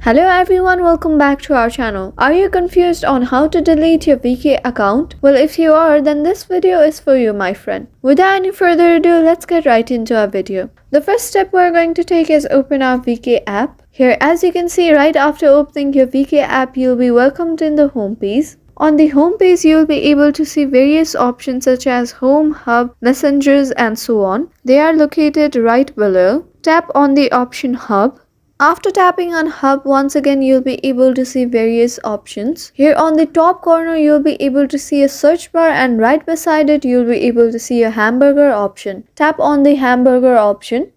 Hello everyone, welcome back to our channel. Are you confused on how to delete your VK account? Well, if you are, then this video is for you, my friend. Without any further ado, let's get right into our video. The first step we're going to take is open our VK app. Here, as you can see, right after opening your VK app, you'll be welcomed in the home page. On the home page, you'll be able to see various options such as home, hub, messengers, and so on. They are located right below. Tap on the option hub. After tapping on hub, once again you'll be able to see various options. Here on the top corner you'll be able to see a search bar, and right beside it you'll be able to see a hamburger option. Tap on the hamburger option.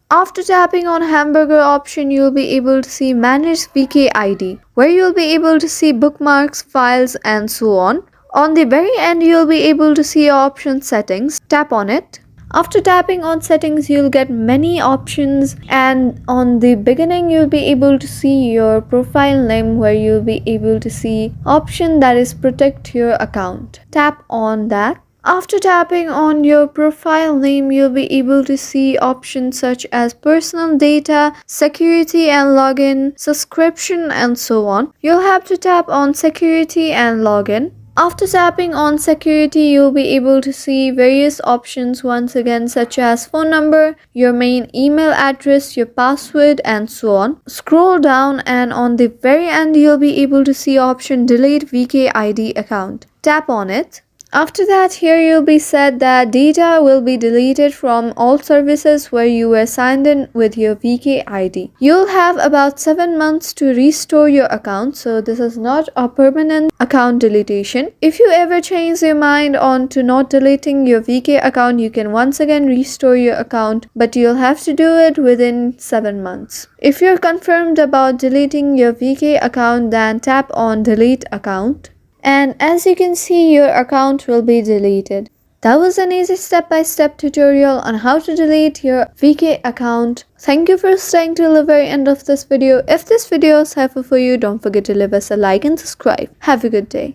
After tapping on hamburger option, you'll be able to see manage VK ID, where you'll be able to see bookmarks, files, and so on. On the very end you'll be able to see option settings. Tap on it. After tapping on settings, you'll get many options, and on the beginning you'll be able to see your profile name, where you'll be able to see option that is protect your account. Tap on that. After tapping on your profile name, you'll be able to see options such as personal data, security and login, subscription, and so on. You'll have to tap on security and login. After tapping on security, you'll be able to see various options once again, such as phone number, your main email address, your password, and so on. Scroll down, and on the very end you'll be able to see option delete VK ID account. Tap on it. After that, here you'll be said that data will be deleted from all services where you were signed in with your VK ID. You'll have about 7 months to restore your account, so this is not a permanent account deletion. If you ever change your mind on to not deleting your VK account, you can once again restore your account, but you'll have to do it within 7 months. If you're confirmed about deleting your VK account, then tap on delete account. And as you can see, your account will be deleted. That was an easy step-by-step tutorial on how to delete your VK account. Thank you for staying till the very end of this video. If this video is helpful for you, don't forget to leave us a like and subscribe. Have a good day.